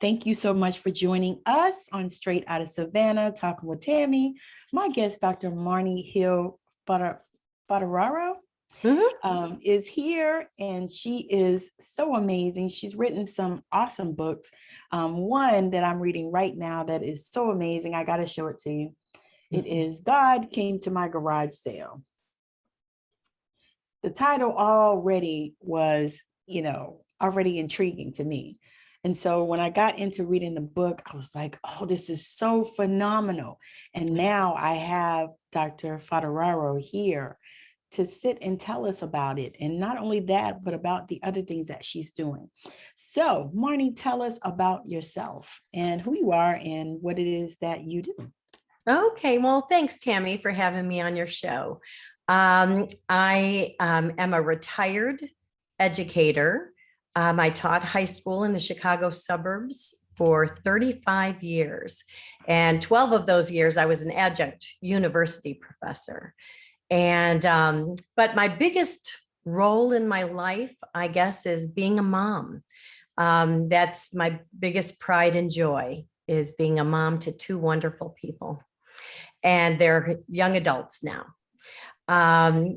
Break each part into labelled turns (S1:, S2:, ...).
S1: Thank you so much for joining us on Straight Outta Savannah, Talking with Tammy. My guest, Dr. Marni Hill Foderaro, is here, and she is so amazing. She's written some awesome books. One that I'm reading right now that is so amazing. I got to show it to you. It is God Came to My Garage Sale. The title already was, already intriguing to me. And so when I got into reading the book, I was like, oh, this is so phenomenal. And now I have Dr. Foderaro here to sit and tell us about it. And not only that, but about the other things that she's doing. So Marni, tell us about yourself and who you are and what it is that you do.
S2: Okay, well, thanks, Tammy, for having me on your show. I am a retired educator. I taught high school in the Chicago suburbs for 35 years. And 12 of those years, I was an adjunct university professor. And, but my biggest role in my life, I guess, is being a mom. That's my biggest pride and joy, is being a mom to two wonderful people. And they're young adults now. I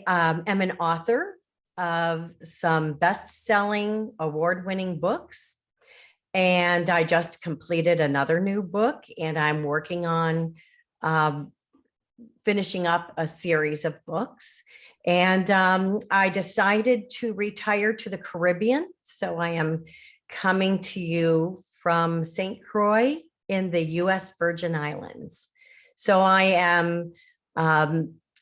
S2: am an author of some best-selling, award-winning books. And I just completed another new book, and I'm working on finishing up a series of books. And I decided to retire to the Caribbean. So I am coming to you from St. Croix in the US Virgin Islands. So I am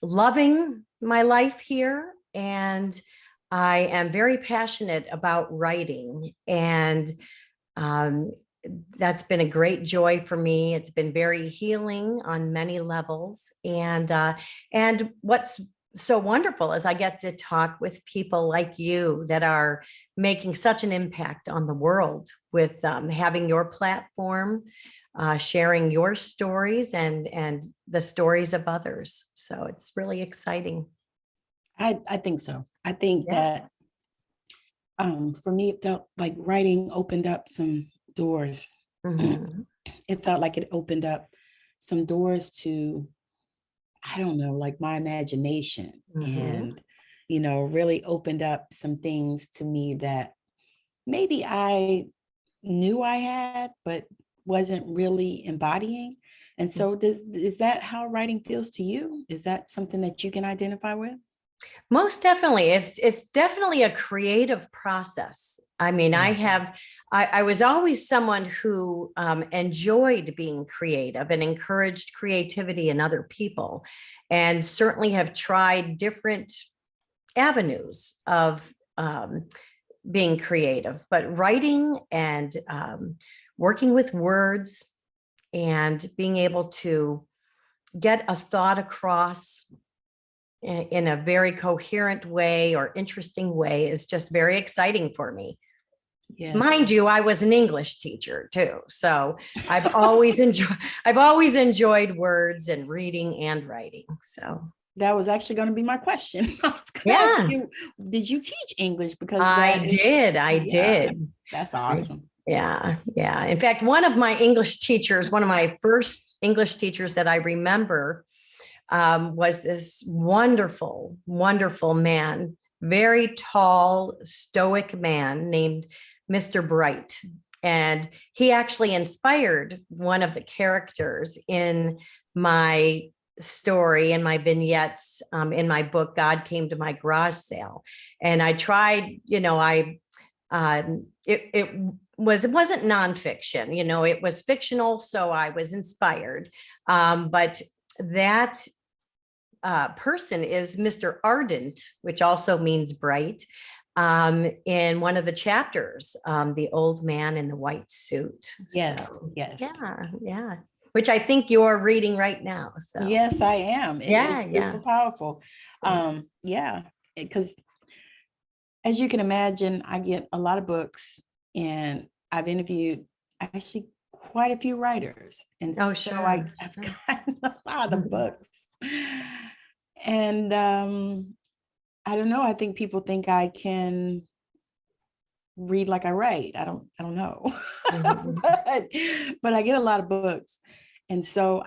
S2: loving my life here, and I am very passionate about writing, and that's been a great joy for me. It's been very healing on many levels, and what's so wonderful is I get to talk with people like you that are making such an impact on the world with having your platform, sharing your stories and the stories of others. So it's really exciting.
S1: I think so. I think that for me, it felt like writing opened up some doors. It felt like it opened up some doors to, I don't know, like my imagination, and, really opened up some things to me that maybe I knew I had, but wasn't really embodying. And so is that how writing feels to you? Is that something that you can identify with?
S2: Most definitely. It's definitely a creative process. I mean, I was always someone who enjoyed being creative and encouraged creativity in other people, and certainly have tried different avenues of being creative, but writing and working with words and being able to get a thought across in a very coherent way or interesting way is just very exciting for me. Yes. Mind you, I was an English teacher too, so I've always enjoyed words and reading and writing. So
S1: that was actually going to be my question. I was going to ask you, did you teach English? Because
S2: I did.
S1: That's awesome.
S2: Yeah. In fact, one of my first English teachers that I remember was this wonderful, wonderful man, very tall, stoic man named Mr. Bright. And he actually inspired one of the characters in my story, in my vignettes, in my book, God Came to My Garage Sale. And I tried, it wasn't nonfiction, it was fictional. So I was inspired. But that person is Mr. Ardent, which also means bright, in one of the chapters, the old man in the white suit.
S1: Yes.
S2: Yeah. Which I think you're reading right now. So
S1: yes, I am. It's super powerful. Because as you can imagine, I get a lot of books, and I've interviewed actually quite a few writers. And so I've gotten a lot of books. And I don't know, I think people think I can read like I write. I don't know.
S2: Mhm.
S1: but I get a lot of books. And so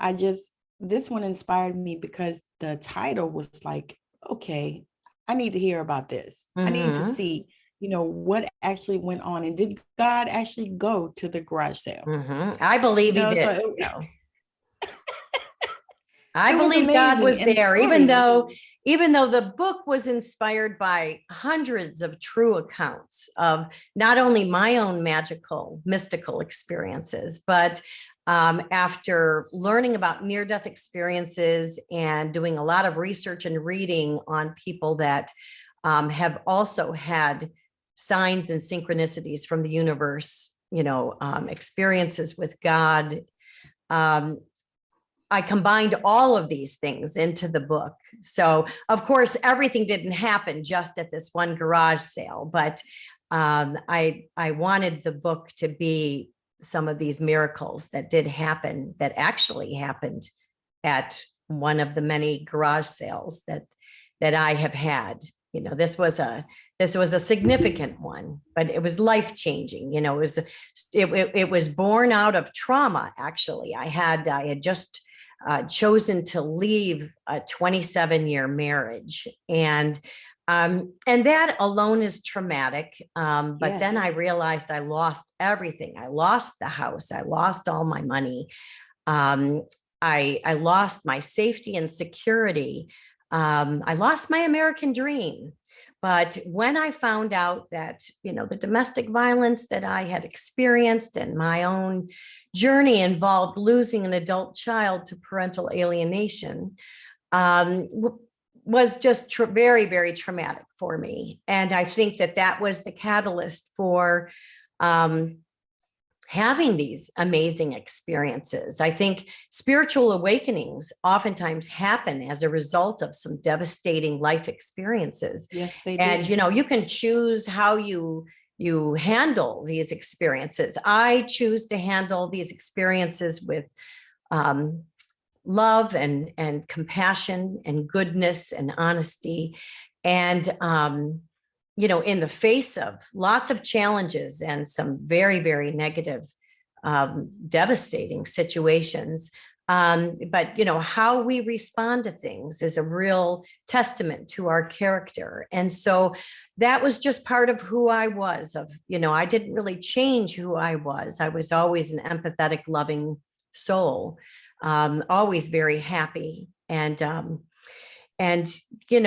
S1: this one inspired me because the title was like, okay, I need to hear about this. I need to
S2: Mhm.
S1: see, what actually went on. And did God actually go to the garage sale?
S2: Mhm. I believe he
S1: So
S2: did. So I
S1: it was
S2: believe God
S1: amazing.
S2: was
S1: And the
S2: there,
S1: stories,
S2: even though the book was inspired by hundreds of true accounts of not only my own magical, mystical experiences, but after learning about near-death experiences and doing a lot of research and reading on people that have also had signs and synchronicities from the universe, experiences with God. Um, I combined all of these things into the book. So, of course, everything didn't happen just at this one garage sale, but I wanted the book to be some of these miracles that did happen, that actually happened at one of the many garage sales that I have had. This was a significant one, but it was life changing. It was born out of trauma. Actually, I had just chosen to leave a 27-year marriage, and that alone is traumatic. But then
S1: yes,
S2: I realized I lost everything. I lost the house. I lost all my money. Um, I lost my safety and security. I lost my American dream. But when I found out that, the domestic violence that I had experienced and my own journey involved losing an adult child to parental alienation, um, was just very, very traumatic for me. And I think that was the catalyst for having these amazing experiences. I think spiritual awakenings oftentimes happen as a result of some devastating life experiences.
S1: yes, they
S2: And,
S1: do.
S2: you can choose how you handle these experiences. I choose to handle these experiences with um, love and compassion and goodness and honesty. And in the face of lots of challenges and some very, very negative, devastating situations. But how we respond to things is a real testament to our character. And so that was just part of who I was. I didn't really change who I was. I was always an empathetic, loving soul, always very happy. And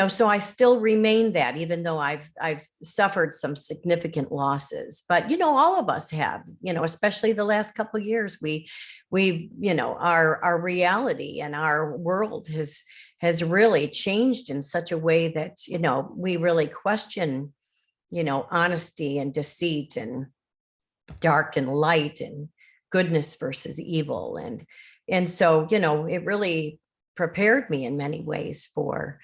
S2: so I still remain that, even though I've suffered some significant losses. But all of us have, especially the last couple of years, our reality and our world has really changed in such a way that we really question honesty and deceit and dark and light and goodness versus evil. And so it really prepared me in many ways for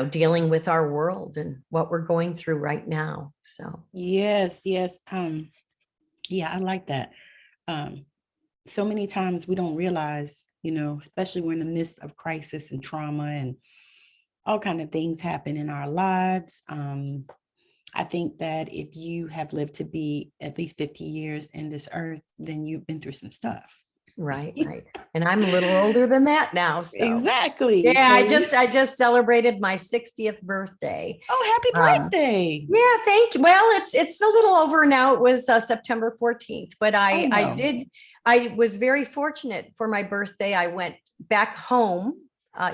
S2: dealing with our world and what we're going through right now. So
S1: Yes, yes. Yeah, I like that. So many times we don't realize, especially when in the midst of crisis and trauma and all kind of things happen in our lives. I think that if you have lived to be at least 50 years in this earth, then you've been through some stuff.
S2: right. And I'm a little older than that now. So
S1: Exactly.
S2: yeah,
S1: So
S2: I just celebrated my 60th birthday.
S1: oh, happy
S2: Um,
S1: birthday.
S2: yeah, thank you. Well, it's a little over now. It was September 14th, but
S1: Oh no.
S2: I was very fortunate for my birthday. I went back home,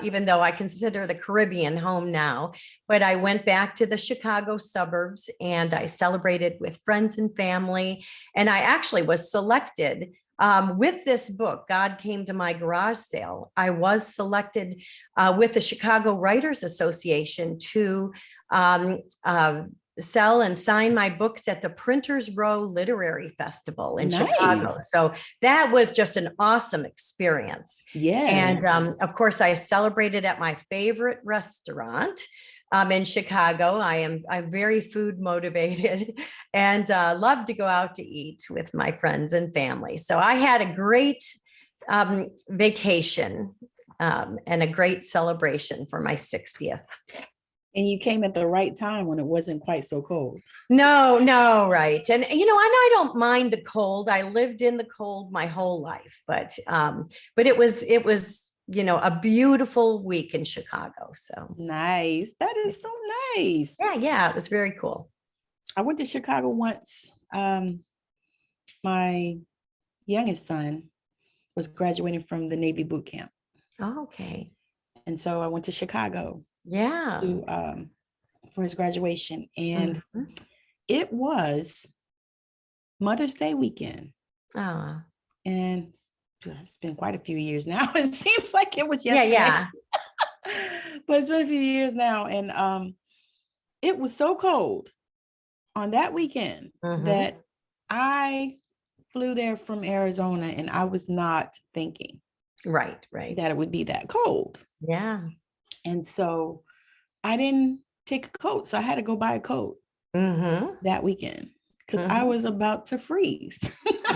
S2: even though I consider the Caribbean home now, but I went back to the Chicago suburbs and I celebrated with friends and family. And I actually was selected with this book, God Came to My Garage Sale. I was selected with the Chicago Writers Association to sell and sign my books at the Printers Row Literary Festival in Chicago.
S1: Nice.
S2: So that was just an awesome experience. And
S1: Yes.
S2: of course, I celebrated at my favorite restaurant in Chicago. I'm very food motivated and love to go out to eat with my friends and family. So I had a great vacation and a great celebration for my 60th.
S1: And you came at the right time when it wasn't quite so cold.
S2: No, no, right. And and I don't mind the cold. I lived in the cold my whole life, but it was a beautiful week in Chicago. So
S1: Nice. That is so nice.
S2: yeah, it was very cool.
S1: I went to Chicago once. My youngest son was graduating from the Navy boot camp.
S2: Oh, okay.
S1: And so I went to Chicago
S2: Yeah.
S1: for his graduation. And
S2: Mhm.
S1: it was Mother's Day weekend.
S2: Ah.
S1: And it's been quite a few years now. It seems like it was
S2: Yeah,
S1: yesterday.
S2: yeah.
S1: But it's been a few years now. And it was so cold on that weekend
S2: Mhm.
S1: that I flew there from Arizona, and I was not thinking
S2: Right.
S1: that it would be that cold.
S2: Yeah.
S1: And so I didn't take a coat. So I had to go buy a coat
S2: Mm-hmm.
S1: that weekend because I was about to freeze.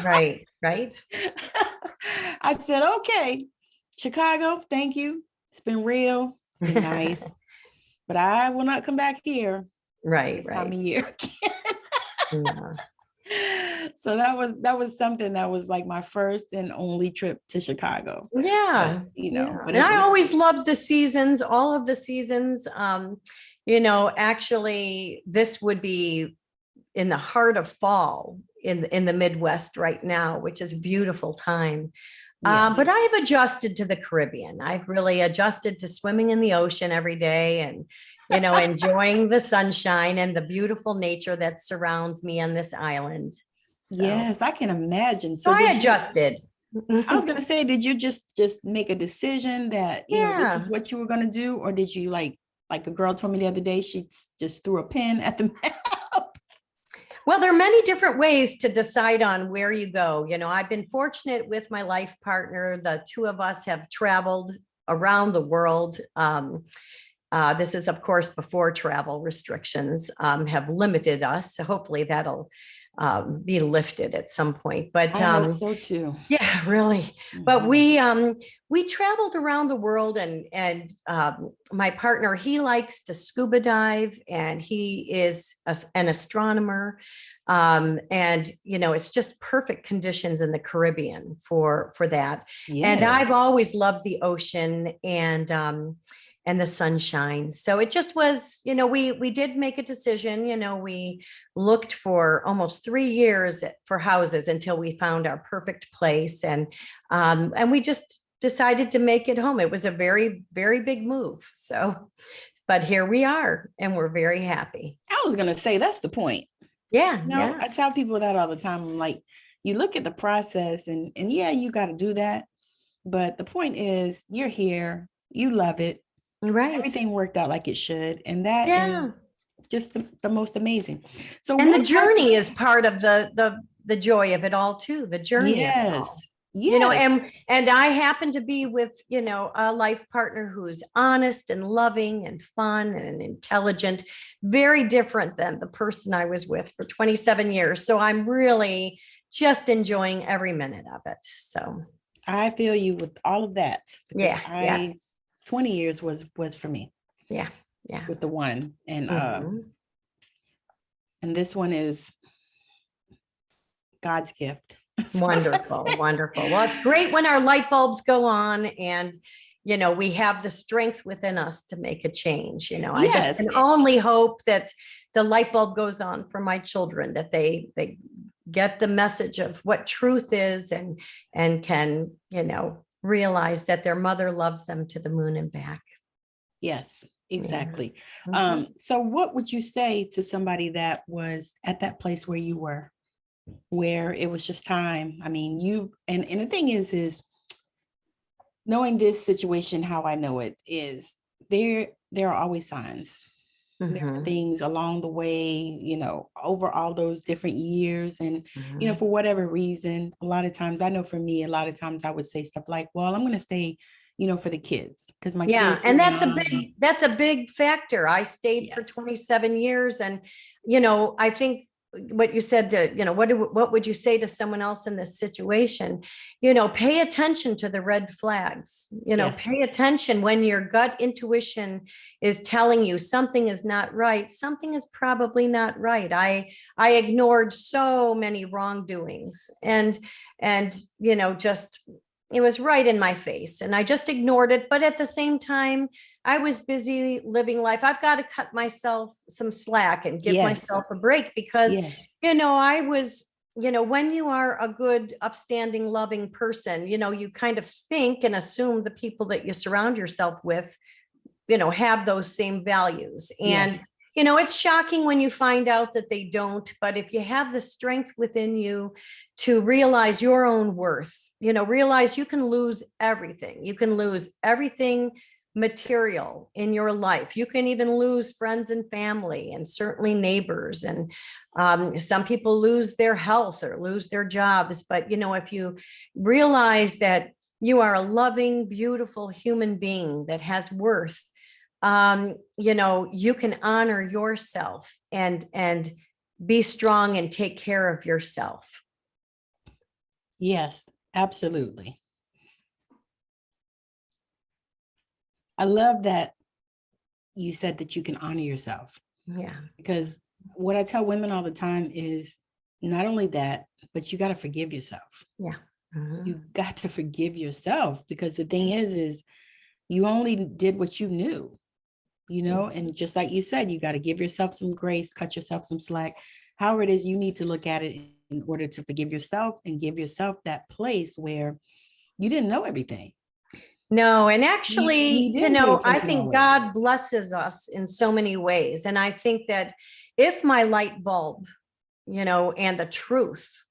S2: Right.
S1: I said, okay, Chicago, thank you. It's been real. It's been nice. But I will not come back here this time of year.
S2: Yeah.
S1: So that was something that was like my first and only trip to Chicago.
S2: Yeah.
S1: But
S2: and I always loved the seasons, all of the seasons. Actually, this would be in the heart of fall in the Midwest right now, which is a beautiful time. But I've adjusted to the Caribbean. I've really adjusted to swimming in the ocean every day and, enjoying the sunshine and the beautiful nature that surrounds me on this island. So,
S1: yes, I can imagine.
S2: So I adjusted.
S1: I was going to say, did you just make a decision that, this is what you were going to do? Or did you like a girl told me the other day, she just threw a pin at the map?
S2: Well, there are many different ways to decide on where you go. I've been fortunate with my life partner. The two of us have traveled around the world. This is, of course, before travel restrictions have limited us. So hopefully that'll be lifted at some point. But
S1: I hope so too.
S2: Yeah, really. Mm-hmm. But we traveled around the world, and my partner, he likes to scuba dive, and he is an astronomer. And it's just perfect conditions in the Caribbean for that. Yes. And I've always loved the ocean and the sunshine. So it just was, we did make a decision. We looked for almost 3 years for houses until we found our perfect place. And we just decided to make it home. It was a very, very big move. So, but here we are, and we're very happy.
S1: I was going to say, that's the point.
S2: Yeah.
S1: I tell people that all the time. I'm like, you look at the process and yeah, you got to do that. But the point is, you're here, you love it.
S2: Right.
S1: Everything worked out like it should. And that is just the most amazing. So,
S2: and the journey is part of the joy of it all too. The journey.
S1: Yes.
S2: And I happen to be with, a life partner who's honest and loving and fun and intelligent, very different than the person I was with for 27 years. So I'm really just enjoying every minute of it. So
S1: I feel you with all of that.
S2: Yeah.
S1: 20 years was for me.
S2: Yeah.
S1: With the one. And and this one is God's gift.
S2: Wonderful. Well, it's great when our light bulbs go on and, we have the strength within us to make a change. I just can only hope that the light bulb goes on for my children, that they get the message of what truth is and can, realize that their mother loves them to the moon and back.
S1: Yes, exactly. Yeah. So what would you say to somebody that was at that place where you were, where it was just time? I mean, you, and the thing is knowing this situation, how I know it is there are always signs. There are things along the way, over all those different years. And, for whatever reason, a lot of times, I know for me, a lot of times I would say stuff like, well, I'm going to stay, for the kids, because my kids.
S2: And that's a big factor. I stayed for 27 years. And, I think what you said to, what would you say to someone else in this situation? Pay attention to the red flags,
S1: Yes.
S2: pay attention when your gut intuition is telling you something is not right. Something is probably not right. I ignored so many wrongdoings and, just, it was right in my face and I just ignored it. But at the same time, I was busy living life. I've got to cut myself some slack and give
S1: Yes.
S2: myself a break because,
S1: Yes.
S2: I was, when you are a good, upstanding, loving person, you kind of think and assume the people that you surround yourself with, have those same values. And
S1: Yes.
S2: It's shocking when you find out that they don't, but if you have the strength within you to realize your own worth, realize you can lose everything. You can lose everything material in your life. You can even lose friends and family and certainly neighbors. And some people lose their health or lose their jobs. But, if you realize that you are a loving, beautiful human being that has worth, you can honor yourself and be strong and take care of yourself.
S1: Yes, absolutely. I love that you said that you can honor yourself.
S2: Yeah.
S1: Because what I tell women all the time is not only that, but you got to forgive yourself.
S2: Yeah. Mm-hmm.
S1: You got to forgive yourself because the thing is you only did what you knew. And just like you said, you got to give yourself some grace, cut yourself some slack. However it is, you need to look at it in order to forgive yourself and give yourself that place where you didn't know everything.
S2: No, and actually, I think
S1: always.
S2: God blesses us in so many ways. And I think that if my light bulb, and the truth,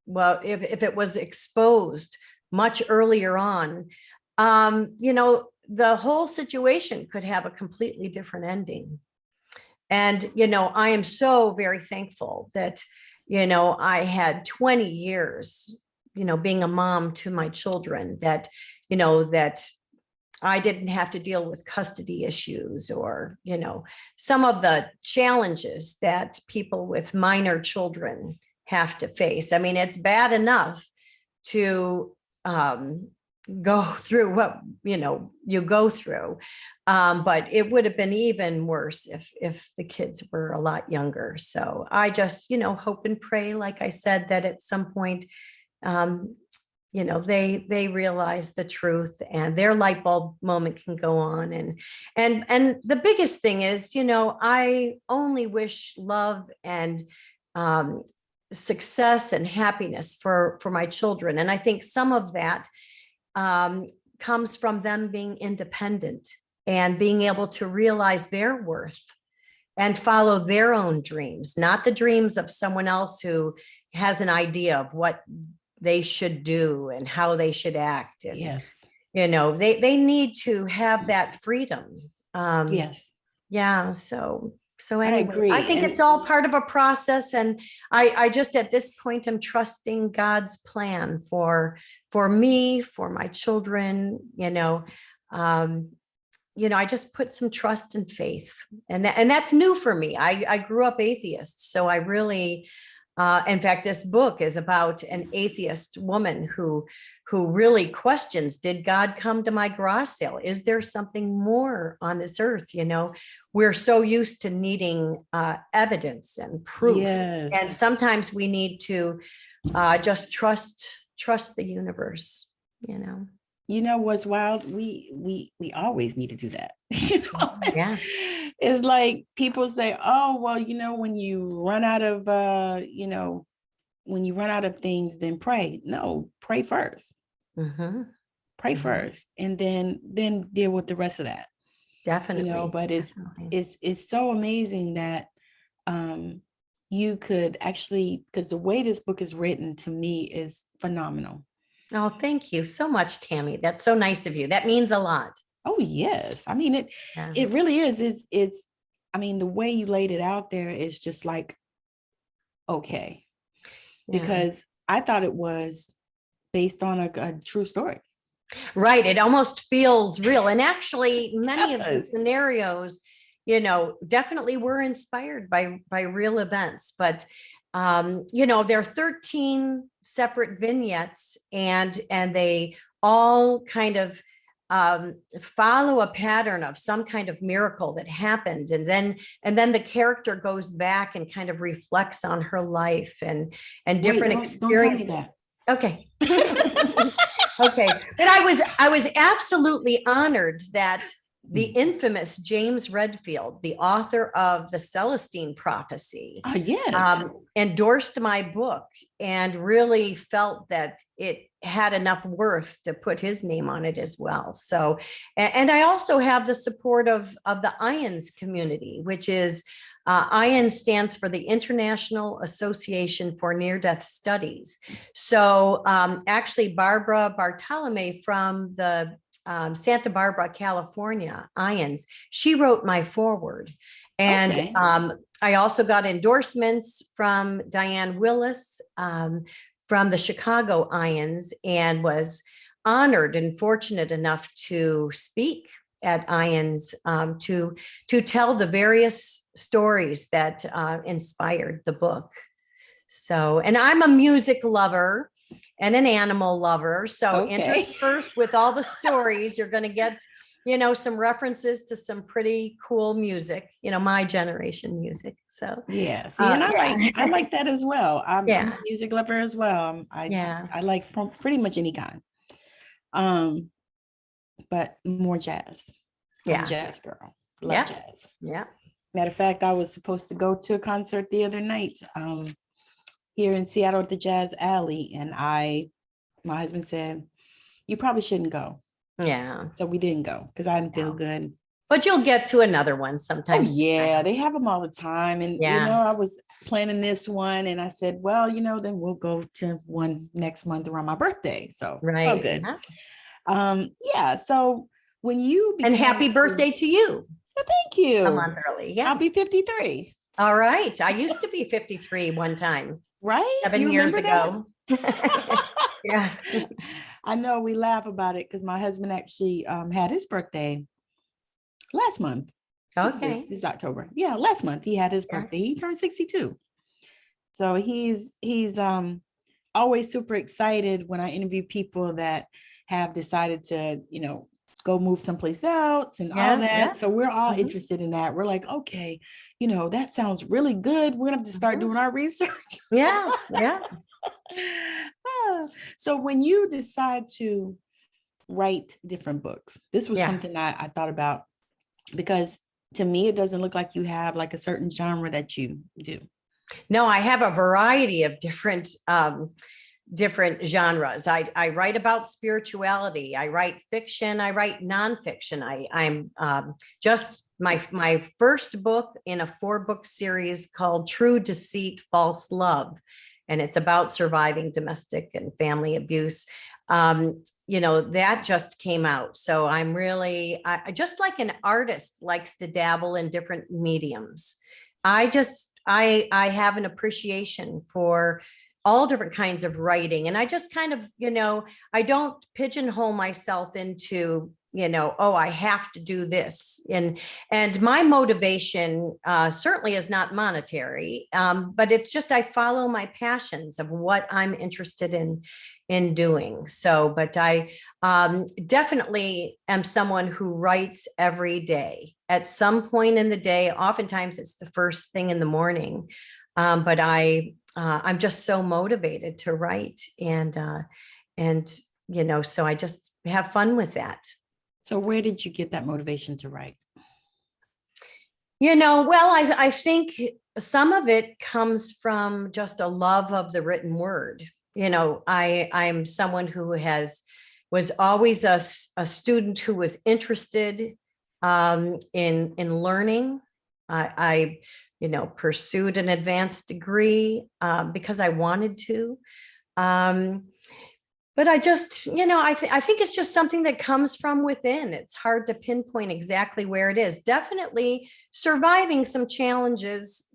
S2: well, if it was exposed much earlier on, the whole situation could have a completely different ending. And, I am so very thankful that, I had 20 years, being a mom to my children that I didn't have to deal with custody issues or, some of the challenges that people with minor children have to face. I mean, it's bad enough to, go through what you go through, but it would have been even worse if the kids were a lot younger. So I just hope and pray, like I said, that at some point they realize the truth and their light bulb moment can go on. And the biggest thing is, I only wish love and success and happiness for my children. And I think some of that comes from them being independent and being able to realize their worth and follow their own dreams, not the dreams of someone else who has an idea of what they should do and how they should act. And,
S1: yes.
S2: They need to have that freedom.
S1: Yes.
S2: Yeah. So anyway,
S1: I agree.
S2: I think it's all part of a process. And I just, at this point, I'm trusting God's plan for me, for my children, I just put some trust and faith, and that's new for me. I grew up atheist. So I really, in fact, this book is about an atheist woman who really questions, did God come to my garage sale? Is there something more on this earth? We're so used to needing evidence and proof.
S1: Yes.
S2: And sometimes we need to just trust the universe,
S1: What's wild? We always need to do that.
S2: Yeah.
S1: It's like people say, oh, well, when you run out of things, then pray. No, pray first.
S2: Mm-hmm.
S1: Pray first, and then deal with the rest of that.
S2: Definitely.
S1: But it's so amazing that you could actually, because the way this book is written to me is phenomenal.
S2: Oh, thank you so much, Tammy. That's so nice of you. That means a lot.
S1: Oh, yes. I mean, it really is. It's, I mean, the way you laid it out there is just like, okay, because I thought it was based on a true story.
S2: Right. It almost feels real. And actually, many of the scenarios, definitely were inspired by real events. But there are 13 separate vignettes, and they all kind of follow a pattern of some kind of miracle that happened, and then the character goes back and kind of reflects on her life and different experiences.
S1: Don't tell me that.
S2: Okay. Okay. But I was absolutely honored that the infamous James Redfield, the author of the Celestine Prophecy,
S1: yes,
S2: endorsed my book and really felt that it had enough worth to put his name on it as well. So, and I also have the support of the IANS community, which is IANS stands for the International Association for Near-Death Studies. So actually, Barbara Bartolome from the Santa Barbara, California, IANS, she wrote my foreword. And
S1: okay.
S2: I also got endorsements from Diane Willis from the Chicago IANS, and was honored and fortunate enough to speak at IANS to tell the various stories that inspired the book. So, and I'm a music lover and an animal lover. So interspersed with all the stories, you're going to get, some references to some pretty cool music, my generation music. So
S1: yeah, see, and I like that as well. I'm a music lover as well. I like pretty much any kind. But more jazz. I'm a jazz girl. Love jazz.
S2: Yeah.
S1: Matter of fact, I was supposed to go to a concert the other night here in Seattle at the Jazz Alley, and my husband said, you probably shouldn't go.
S2: Yeah.
S1: So we didn't go because I didn't feel good.
S2: But you'll get to another one sometime.
S1: Oh, yeah, they have them all the time. And, I was planning this one, and I said, well, then we'll go to one next month around my birthday. So it's all good. So when you
S2: and happy birthday to you.
S1: Well, thank you.
S2: A month early. Yeah.
S1: I'll be 53.
S2: All right. I used to be 53 one time.
S1: Right?
S2: 7 years ago. Yeah.
S1: I know we laugh about it because my husband actually had his birthday last month.
S2: Okay.
S1: This is October. Yeah, last month he had his birthday. He turned 62. So he's always super excited when I interview people that have decided to, go move someplace else and all that. Yeah. So we're all interested in that. We're like, okay, that sounds really good. We're gonna have to start doing our research.
S2: Yeah.
S1: So when you decide to write different books, this was something I thought about, because to me, it doesn't look like you have like a certain genre that you do.
S2: No, I have a variety of different genres. I write about spirituality. I write fiction. I write nonfiction. I'm just my first book in a 4-book series called True Deceit, False Love. And it's about surviving domestic and family abuse. That just came out. So I'm really, I just like an artist likes to dabble in different mediums. I have an appreciation for all different kinds of writing. And I just kind of, I don't pigeonhole myself into, I have to do this. And my motivation certainly is not monetary, but it's just, I follow my passions of what I'm interested in doing. So, but I definitely am someone who writes every day at some point in the day. Oftentimes it's the first thing in the morning. But I'm just so motivated to write, and so I just have fun with that.
S1: So where did you get that motivation to write?
S2: Well, I think some of it comes from just a love of the written word. I'm someone who was always a student who was interested in learning. I pursued an advanced degree because I wanted to. But I just, I think it's just something that comes from within. It's hard to pinpoint exactly where it is. Definitely surviving some challenges,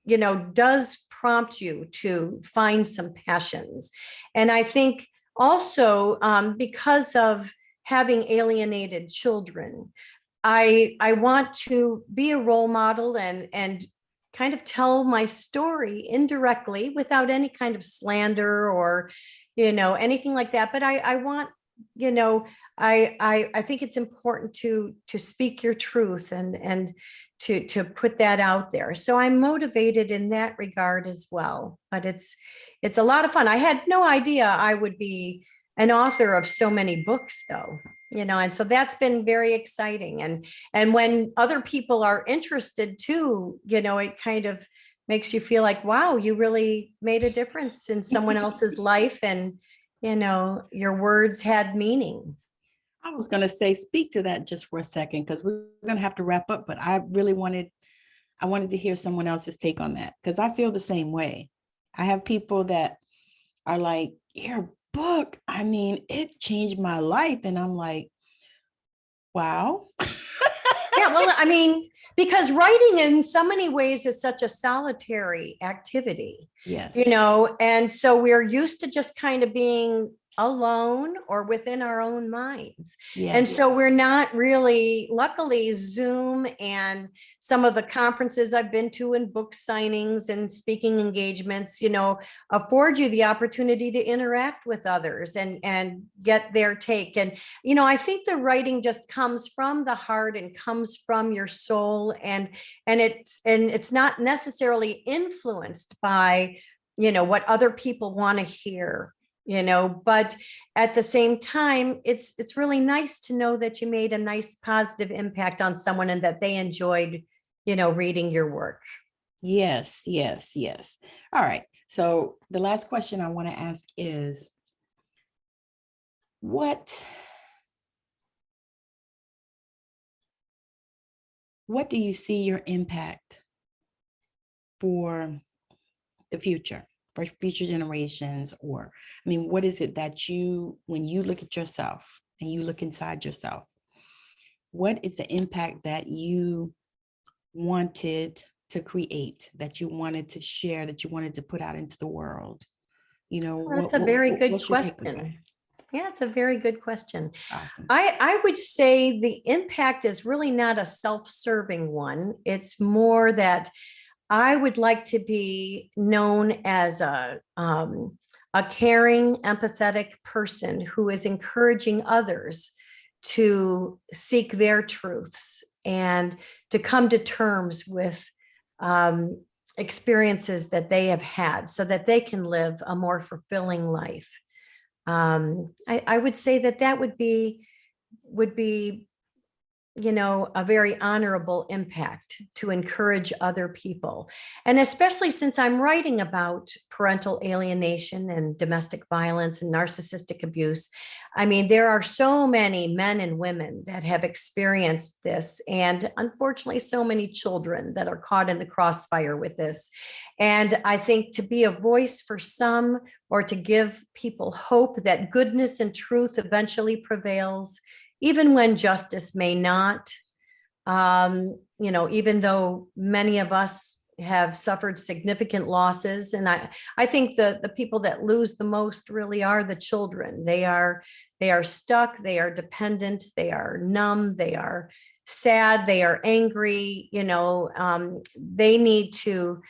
S2: does prompt you to find some passions. And I think also because of having alienated children, I want to be a role model and kind of tell my story indirectly without any kind of slander or, anything like that. But I want, I think it's important to speak your truth and to put that out there. So I'm motivated in that regard as well. But it's a lot of fun. I had no idea I would be an author of so many books, though. And so that's been very exciting. And when other people are interested too, it kind of makes you feel like, wow, you really made a difference in someone else's life, and your words had meaning.
S1: I was going to say, speak to that just for a second, because we're going to have to wrap up, but I wanted to hear someone else's take on that, because I feel the same way. I have people that are like, your book, I mean, it changed my life. And I'm like, wow.
S2: Yeah, well, I mean, because writing in so many ways is such a solitary activity.
S1: Yes.
S2: And so we're used to just kind of being alone or within our own minds.
S1: Yes.
S2: And so we're not really, luckily, Zoom and some of the conferences I've been to and book signings and speaking engagements, afford you the opportunity to interact with others and get their take. And, I think the writing just comes from the heart and comes from your soul, and it's not necessarily influenced by, what other people want to hear. But at the same time, it's really nice to know that you made a nice positive impact on someone and that they enjoyed, reading your work.
S1: Yes, yes, yes. All right. So the last question I want to ask is, what do you see your impact for the future? For future generations? Or, I mean, what is it that when you look at yourself and you look inside yourself, what is the impact that you wanted to create, that you wanted to share, that you wanted to put out into the world?
S2: That's a very good question. Yeah, it's a very good question. Awesome. I would say the impact is really not a self-serving one. It's more that I would like to be known as a caring, empathetic person who is encouraging others to seek their truths and to come to terms with experiences that they have had, so that they can live a more fulfilling life. I would say that would be a very honorable impact to encourage other people. And especially since I'm writing about parental alienation and domestic violence and narcissistic abuse, I mean, there are so many men and women that have experienced this, and unfortunately, so many children that are caught in the crossfire with this. And I think to be a voice for some, or to give people hope that goodness and truth eventually prevails, even when justice may not, even though many of us have suffered significant losses. And I think the people that lose the most really are the children. They are stuck, they are dependent, they are numb, they are sad, they are angry, they need to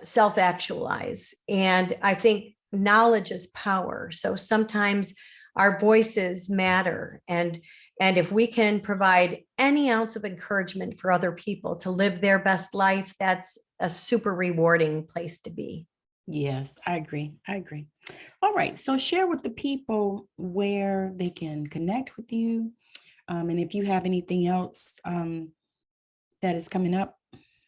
S2: self-actualize. And I think knowledge is power. So sometimes our voices matter. And if we can provide any ounce of encouragement for other people to live their best life, that's a super rewarding place to be.
S1: Yes, I agree. All right. So share with the people where they can connect with you. And if you have anything else that is coming up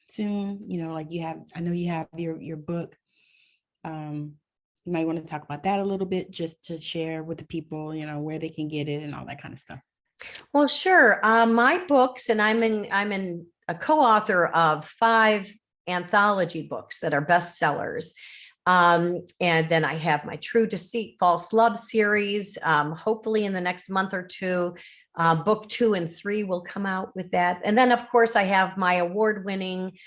S1: soon, like I know you have your book. You might want to talk about that a little bit, just to share with the people, where they can get it and all that kind of stuff.
S2: Well, sure. My books, and I'm in a co-author of 5 anthology books that are bestsellers. And then I have my True Deceit, False Love series. Hopefully in the next month or two, book 2 and 3 will come out with that. And then, of course, I have my award-winning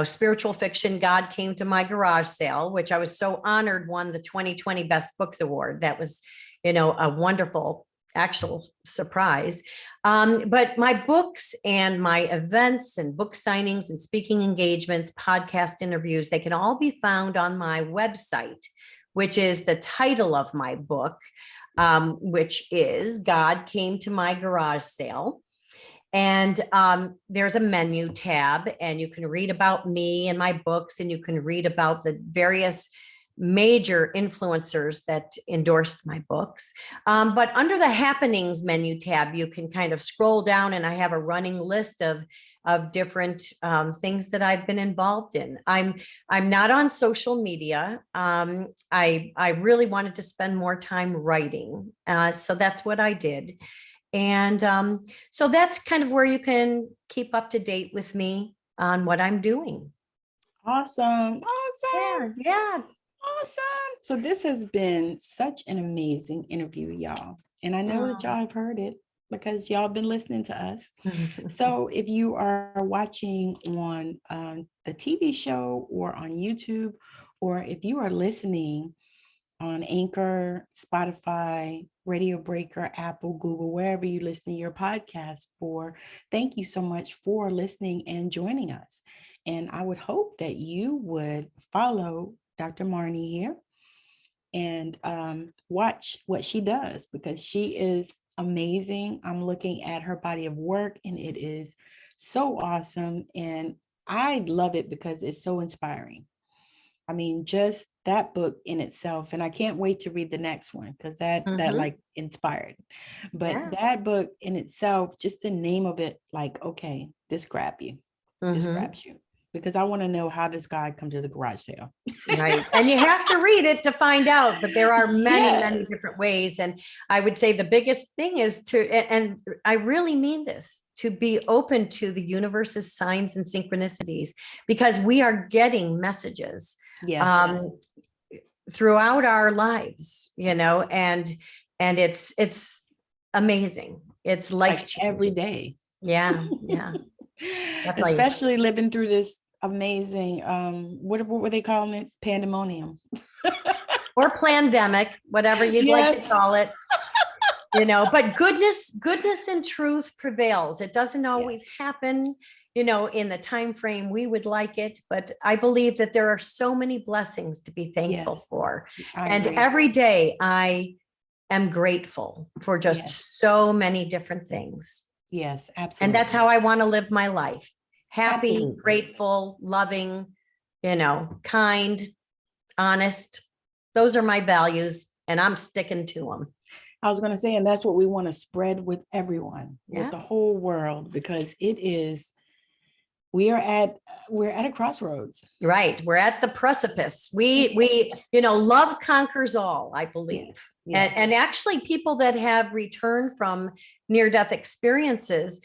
S2: spiritual fiction, God Came to My Garage Sale, which I was so honored won the 2020 Best Books Award. That was, a wonderful actual surprise. But my books and my events and book signings and speaking engagements, podcast interviews, they can all be found on my website, which is the title of my book, which is God Came to My Garage Sale. And there's a menu tab, and you can read about me and my books, and you can read about the various major influencers that endorsed my books. But under the happenings menu tab, you can kind of scroll down, and I have a running list of different things that I've been involved in. I'm not on social media. I really wanted to spend more time writing. So that's what I did. And so that's kind of where you can keep up to date with me on what I'm doing.
S1: Awesome.
S2: Yeah.
S1: Awesome. So this has been such an amazing interview, y'all. And I know that y'all have heard it because y'all been listening to us. So if you are watching on the TV show or on YouTube, or if you are listening on Anchor, Spotify, Radio Breaker, Apple, Google, wherever you listen to your podcast for, thank you so much for listening and joining us. And I would hope that you would follow Dr. Marni here and watch what she does, because she is amazing. I'm looking at her body of work, and it is so awesome. And I love it because it's so inspiring. I mean, just that book in itself, and I can't wait to read the next one, because that like inspired. But that book in itself, just the name of it, like, okay, this grabs you, because I want to know, how does God come to the garage sale?
S2: Right. And you have to read it to find out, but there are many different ways. And I would say the biggest thing is and I really mean this, to be open to the universe's signs and synchronicities, because we are getting messages throughout our lives, and it's amazing. It's life-changing.
S1: Every day.
S2: Yeah.
S1: Especially living through this amazing, what were they calling it? Pandemonium.
S2: Or pandemic, whatever you'd like to call it. But goodness and truth prevails. It doesn't always happen, in the time frame we would like it, but I believe that there are so many blessings to be thankful for. And every day I am grateful for just so many different things.
S1: Yes, absolutely.
S2: And that's how I want to live my life. Happy, grateful, loving, kind, honest. Those are my values, and I'm sticking to them.
S1: I was going to say, and that's what we want to spread with everyone, with the whole world, because we're at a crossroads.
S2: Right. We're at the precipice. We love conquers all, I believe. Yes. And actually, people that have returned from near-death experiences,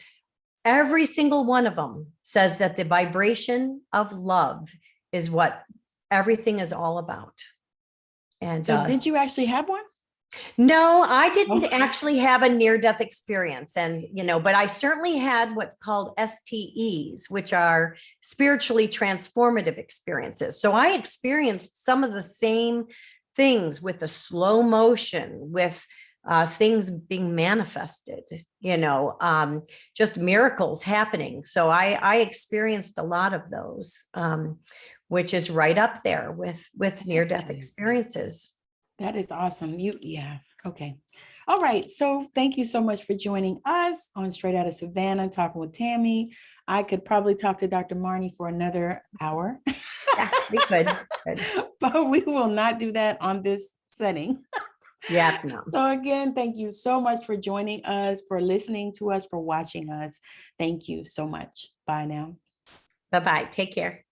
S2: every single one of them says that the vibration of love is what everything is all about. And
S1: so did you actually have one?
S2: No, I didn't actually have a near-death experience. And, but I certainly had what's called STEs, which are spiritually transformative experiences. So I experienced some of the same things with the slow motion, with things being manifested, just miracles happening. So I experienced a lot of those, which is right up there with near-death experiences.
S1: That is awesome. Okay. All right. So thank you so much for joining us on Straight Outta Savannah, talking with Tammy. I could probably talk to Dr. Marni for another hour.
S2: Yeah, we could.
S1: But we will not do that on this setting.
S2: Yeah. No.
S1: So again, thank you so much for joining us, for listening to us, for watching us. Thank you so much. Bye now.
S2: Bye-bye. Take care.